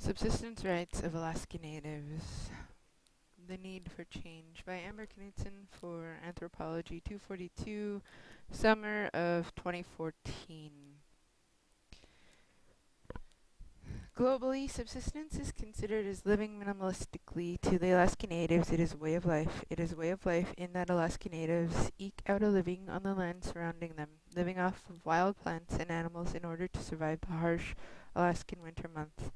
Subsistence Rights of Alaska Natives. The Need for Change by Amber Knudsen for Anthropology 242, summer of 2014. Globally, subsistence is considered as living minimalistically. To the Alaska Natives, it is a way of life. It is a way of life in that Alaska Natives eke out a living on the land surrounding them, living off of wild plants and animals in order to survive the harsh Alaskan winter months.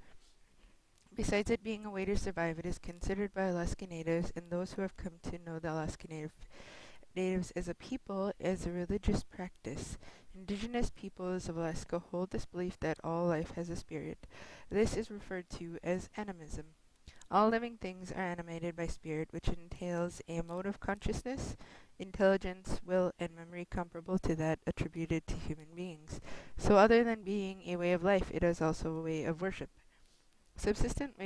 Besides it being a way to survive, it is considered by Alaska Natives and those who have come to know the Alaska Natives as a people as a religious practice. Indigenous peoples of Alaska hold this belief that all life has a spirit. This is referred to as animism. All living things are animated by spirit, which entails a mode of consciousness, intelligence, will, and memory comparable to that attributed to human beings. So other than being a way of life, it is also a way of worship. Subsistence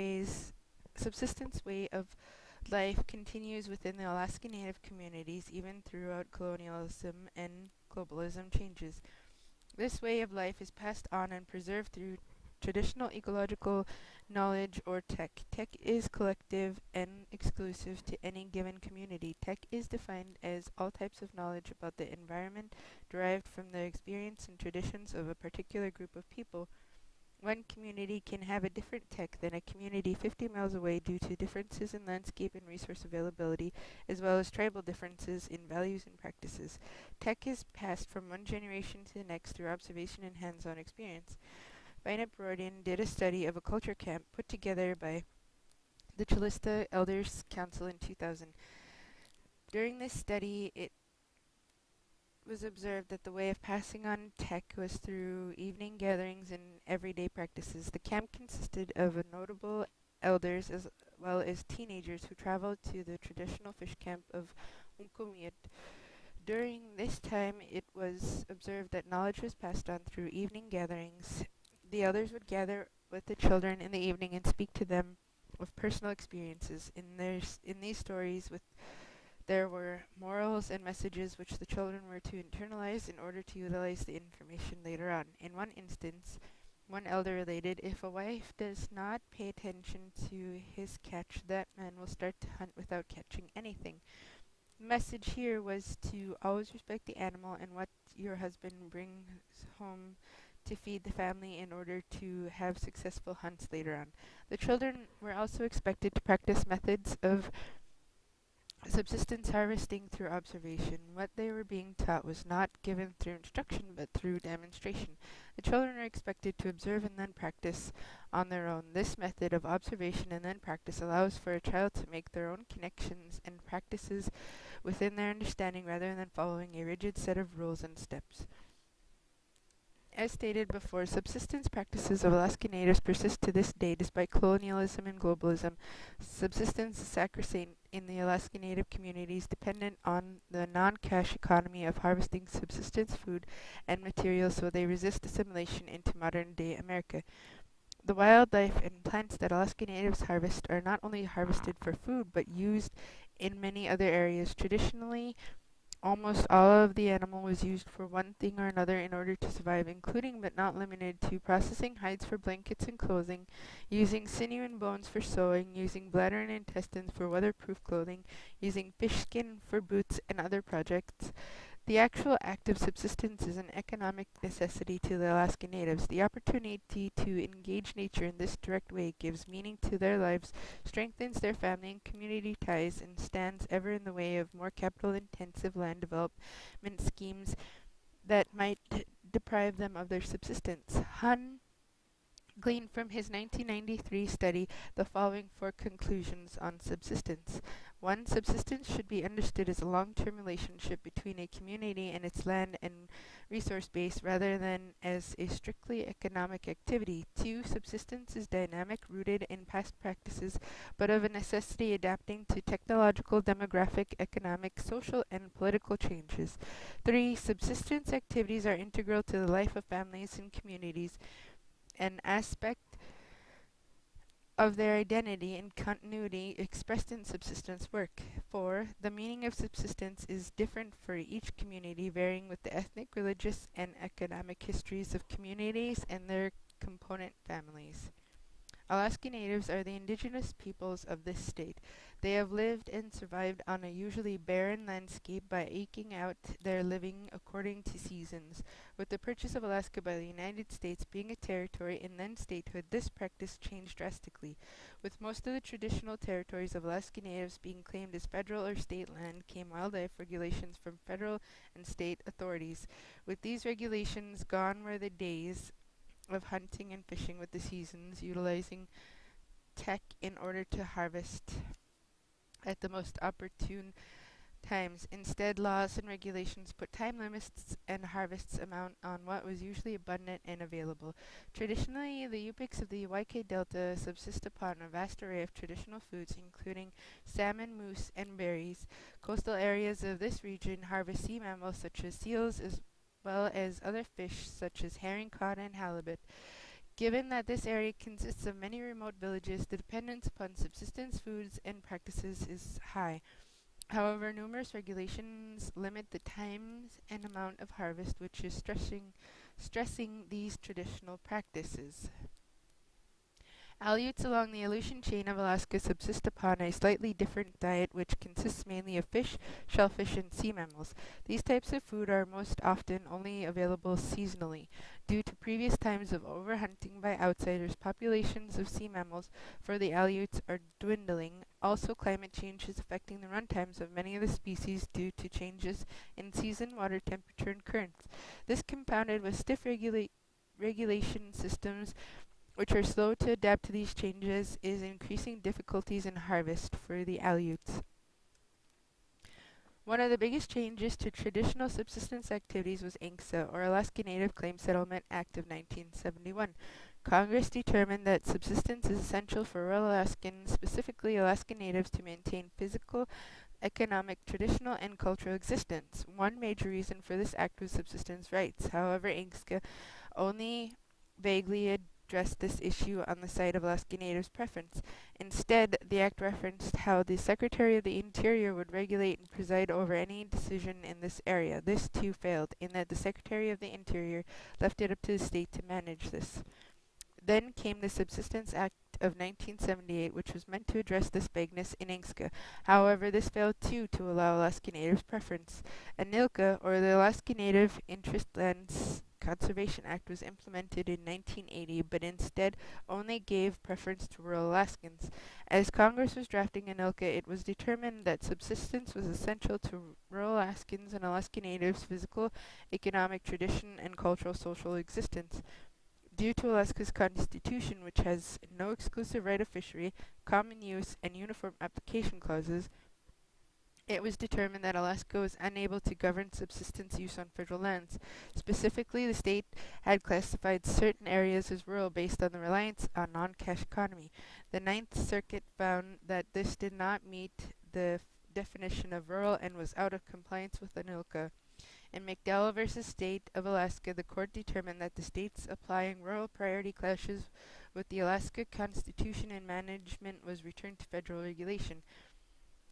way of life continues within the Alaska Native communities even throughout colonialism and globalism changes. This way of life is passed on and preserved through traditional ecological knowledge or tech. Tech is collective and exclusive to any given community. Tech is defined as all types of knowledge about the environment derived from the experience and traditions of a particular group of people. One community can have a different tech than a community 50 miles away due to differences in landscape and resource availability, as well as tribal differences in values and practices. Tech is passed from one generation to the next through observation and hands-on experience. Vaina Brodian did a study of a culture camp put together by the Chilista Elders Council in 2000. During this study, it was observed that the way of passing on tech was through evening gatherings and everyday practices. The camp consisted of notable elders as well as teenagers who traveled to the traditional fish camp of Unkumyat. During this time, it was observed that knowledge was passed on through evening gatherings. The elders would gather with the children in the evening and speak to them of personal experiences. In these stories, there were morals and messages which the children were to internalize in order to utilize the information later on. In one instance, one elder related, "If a wife does not pay attention to his catch, that man will start to hunt without catching anything." The message here was to always respect the animal and what your husband brings home to feed the family in order to have successful hunts later on. The children were also expected to practice methods of subsistence harvesting through observation. What they were being taught was not given through instruction but through demonstration. The children are expected to observe and then practice on their own. This method of observation and then practice allows for a child to make their own connections and practices within their understanding rather than following a rigid set of rules and steps. As stated before, subsistence practices of Alaska Natives persist to this day despite colonialism and globalism. Subsistence is sacrosanct in the Alaska Native communities dependent on the non-cash economy of harvesting subsistence food and materials, so they resist assimilation into modern-day America. The wildlife and plants that Alaska Natives harvest are not only harvested for food but used in many other areas. Traditionally, almost all of the animal was used for one thing or another in order to survive, including but not limited to processing hides for blankets and clothing, using sinew and bones for sewing, using bladder and intestines for weatherproof clothing, using fish skin for boots and other projects. The actual act of subsistence is an economic necessity to the Alaska Natives. The opportunity to engage nature in this direct way gives meaning to their lives, strengthens their family and community ties, and stands ever in the way of more capital-intensive land development schemes that might deprive them of their subsistence. Hun gleaned from his 1993 study the following four conclusions on subsistence. 1. Subsistence should be understood as a long-term relationship between a community and its land and resource base rather than as a strictly economic activity. 2. Subsistence is dynamic, rooted in past practices, but of a necessity adapting to technological, demographic, economic, social, and political changes. 3. Subsistence activities are integral to the life of families and communities, an aspect of their identity and continuity expressed in subsistence work. 4. The meaning of subsistence is different for each community, varying with the ethnic, religious, and economic histories of communities and their component families. Alaska Natives are the indigenous peoples of this state. They have lived and survived on a usually barren landscape by eking out their living according to seasons. With the purchase of Alaska by the United States being a territory and then statehood, this practice changed drastically. With most of the traditional territories of Alaska Natives being claimed as federal or state land, came wildlife regulations from federal and state authorities. With these regulations, gone were the days of hunting and fishing with the seasons, utilizing tech in order to harvest at the most opportune times. Instead, laws and regulations put time limits and harvests amount on what was usually abundant and available. Traditionally, the Yupiks of the YK Delta subsist upon a vast array of traditional foods, including salmon, moose, and berries. Coastal areas of this region harvest sea mammals such as seals as well as other fish such as herring, cod, and halibut. Given that this area consists of many remote villages, the dependence upon subsistence foods and practices is high. However, numerous regulations limit the times and amount of harvest, which is stressing these traditional practices. Aleuts along the Aleutian chain of Alaska subsist upon a slightly different diet which consists mainly of fish, shellfish, and sea mammals. These types of food are most often only available seasonally. Due to previous times of overhunting by outsiders, populations of sea mammals for the Aleuts are dwindling. Also, climate change is affecting the run times of many of the species due to changes in season, water temperature, and currents. This compounded with stiff regulation systems which are slow to adapt to these changes, is increasing difficulties in harvest for the Aleuts. One of the biggest changes to traditional subsistence activities was ANTH, or Alaska Native Claim Settlement Act of 1971. Congress determined that subsistence is essential for rural Alaskans, specifically Alaska Natives, to maintain physical, economic, traditional, and cultural existence. One major reason for this act was subsistence rights. However, ANTH only vaguely addressed this issue on the side of Alaska Natives' preference. Instead, the act referenced how the Secretary of the Interior would regulate and preside over any decision in this area. This too failed, in that the Secretary of the Interior left it up to the state to manage this. Then came the Subsistence Act of 1978, which was meant to address this vagueness in ANTH. However, this failed too to allow Alaska Natives preference. ANILCA, or the Alaska Native Interest Lands Conservation Act, was implemented in 1980, but instead only gave preference to rural Alaskans. As Congress was drafting ANILCA, it was determined that subsistence was essential to rural Alaskans and Alaska Natives' physical, economic, tradition, and cultural social existence. Due to Alaska's constitution, which has no exclusive right of fishery, common use, and uniform application clauses, it was determined that Alaska was unable to govern subsistence use on federal lands. Specifically, the state had classified certain areas as rural based on the reliance on non-cash economy. The Ninth Circuit found that this did not meet the definition of rural and was out of compliance with ANILCA. In McDowell v. State of Alaska, the court determined that the state's applying rural priority clashes with the Alaska Constitution and management was returned to federal regulation.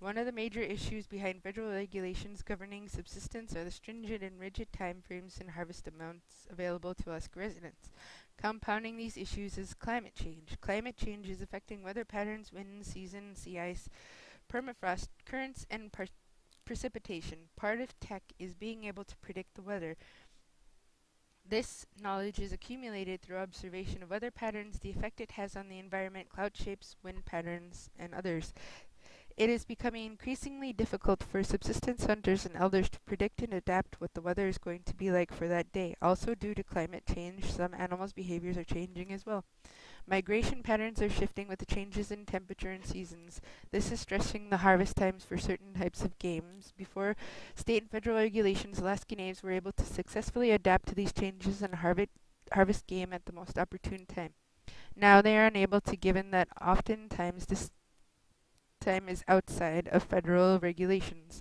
One of the major issues behind federal regulations governing subsistence are the stringent and rigid time frames and harvest amounts available to Alaska residents. Compounding these issues is climate change. Climate change is affecting weather patterns, wind, season, sea ice, permafrost, currents, and precipitation. Part of tech is being able to predict the weather. This knowledge is accumulated through observation of weather patterns, the effect it has on the environment, cloud shapes, wind patterns, and others. It is becoming increasingly difficult for subsistence hunters and elders to predict and adapt what the weather is going to be like for that day. Also, due to climate change, some animals' behaviors are changing as well. Migration patterns are shifting with the changes in temperature and seasons. This is stressing the harvest times for certain types of games. Before state and federal regulations, Alaska Natives were able to successfully adapt to these changes and harvest game at the most opportune time. Now they are unable to, given that oftentimes this time is outside of federal regulations.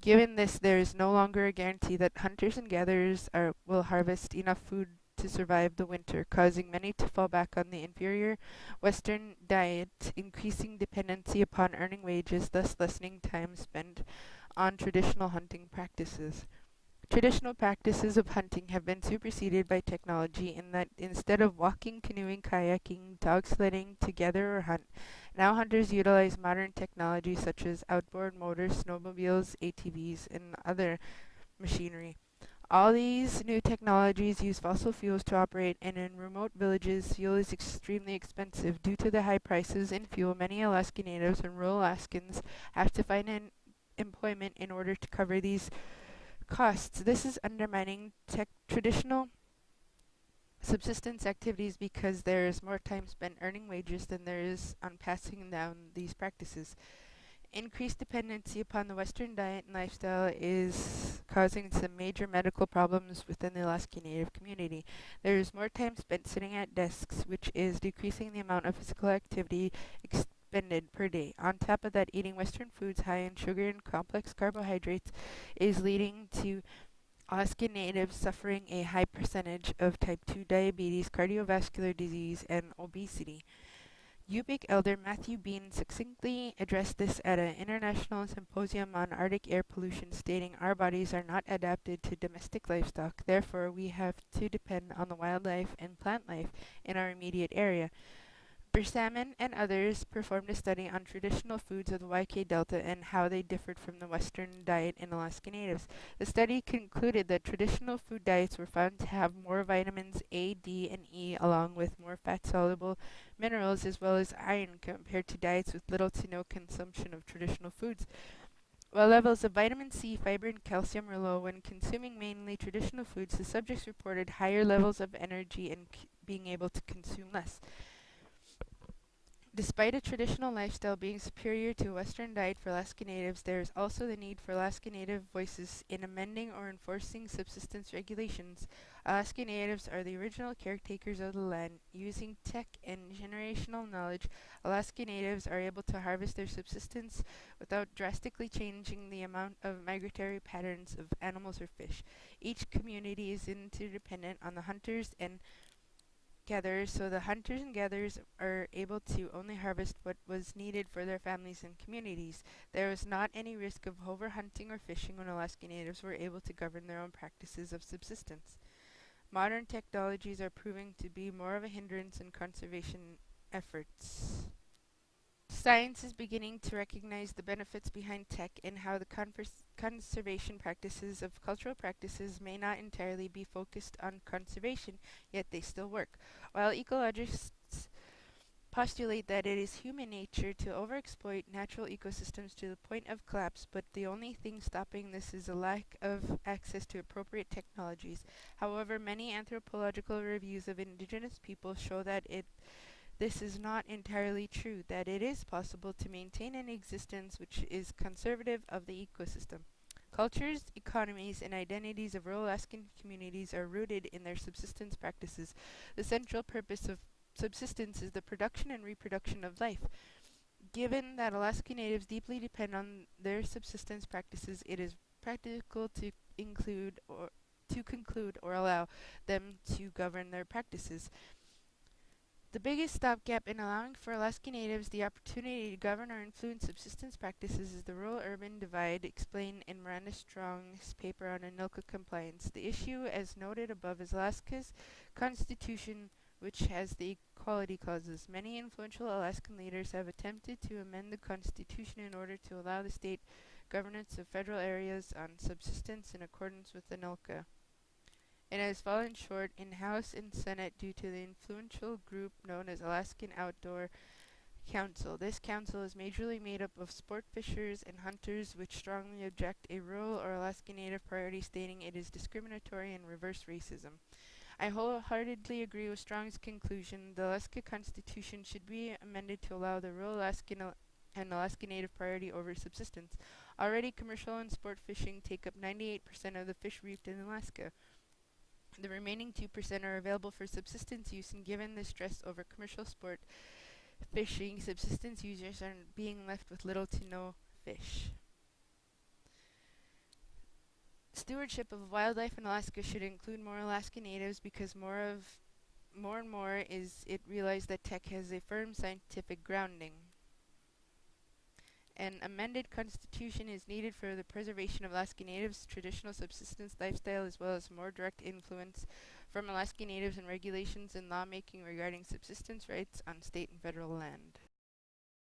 Given this, there is no longer a guarantee that hunters and gatherers will harvest enough food to survive the winter, causing many to fall back on the inferior Western diet, increasing dependency upon earning wages, thus lessening time spent on traditional hunting practices. Traditional practices of hunting have been superseded by technology in that instead of walking, canoeing, kayaking, dog sledding to gather or hunt, now hunters utilize modern technology such as outboard motors, snowmobiles, ATVs, and other machinery. All these new technologies use fossil fuels to operate, and in remote villages, fuel is extremely expensive. Due to the high prices in fuel, many Alaska natives and rural Alaskans have to find employment in order to cover these costs. This is undermining traditional subsistence activities because there is more time spent earning wages than there is on passing down these practices. Increased dependency upon the Western diet and lifestyle is causing some major medical problems within the Alaska Native community. There is more time spent sitting at desks, which is decreasing the amount of physical activity expended per day. On top of that, eating Western foods high in sugar and complex carbohydrates is leading to Alaska Natives suffering a high percentage of type 2 diabetes, cardiovascular disease, and obesity. Yupik elder Matthew Bean succinctly addressed this at an international symposium on Arctic air pollution, stating, "Our bodies are not adapted to domestic livestock, therefore we have to depend on the wildlife and plant life in our immediate area." Bersamin and others performed a study on traditional foods of the YK Delta and how they differed from the Western diet in Alaska Natives. The study concluded that traditional food diets were found to have more vitamins A, D, and E, along with more fat-soluble minerals as well as iron compared to diets with little to no consumption of traditional foods. While levels of vitamin C, fiber, and calcium were low when consuming mainly traditional foods, the subjects reported higher levels of energy and being able to consume less. Despite a traditional lifestyle being superior to a Western diet for Alaska Natives, there is also the need for Alaska Native voices in amending or enforcing subsistence regulations. Alaska Natives are the original caretakers of the land. Using tech and generational knowledge, Alaska Natives are able to harvest their subsistence without drastically changing the amount of migratory patterns of animals or fish. Each community is interdependent on the hunters and gatherers, so the hunters and gatherers are able to only harvest what was needed for their families and communities. There was not any risk of overhunting or fishing when Alaska Natives were able to govern their own practices of subsistence. Modern technologies are proving to be more of a hindrance in conservation efforts. Science is beginning to recognize the benefits behind tech and how the conservation practices of cultural practices may not entirely be focused on conservation, yet they still work. While ecologists postulate that it is human nature to overexploit natural ecosystems to the point of collapse, but the only thing stopping this is a lack of access to appropriate technologies. However, many anthropological reviews of indigenous people show that this is not entirely true, that it is possible to maintain an existence which is conservative of the ecosystem. Cultures, economies, and identities of rural Alaskan communities are rooted in their subsistence practices. The central purpose of subsistence is the production and reproduction of life. Given that Alaska Natives deeply depend on their subsistence practices, it is practical to conclude or allow them to govern their practices. The biggest stopgap in allowing for Alaska Natives the opportunity to govern or influence subsistence practices is the rural-urban divide, explained in Miranda Strong's paper on ANILCA compliance. The issue, as noted above, is Alaska's constitution, which has the equality clauses. Many influential Alaskan leaders have attempted to amend the constitution in order to allow the state governance of federal areas on subsistence in accordance with ANILCA. It has fallen short in House and Senate due to the influential group known as Alaskan Outdoor Council. This council is majorly made up of sport fishers and hunters, which strongly object a rural or Alaska Native priority, stating it is discriminatory and reverse racism. I wholeheartedly agree with Strong's conclusion. The Alaska Constitution should be amended to allow the rural Alaskan and Alaska Native priority over subsistence. Already, commercial and sport fishing take up 98% of the fish reaped in Alaska. The remaining 2% are available for subsistence use, and given the stress over commercial sport fishing, subsistence users are being left with little to no fish. Stewardship of wildlife in Alaska should include more Alaska Natives because more and more is it realized that tech has a firm scientific grounding. An amended constitution is needed for the preservation of Alaskan Natives' traditional subsistence lifestyle, as well as more direct influence from Alaskan Natives and regulations and lawmaking regarding subsistence rights on state and federal land.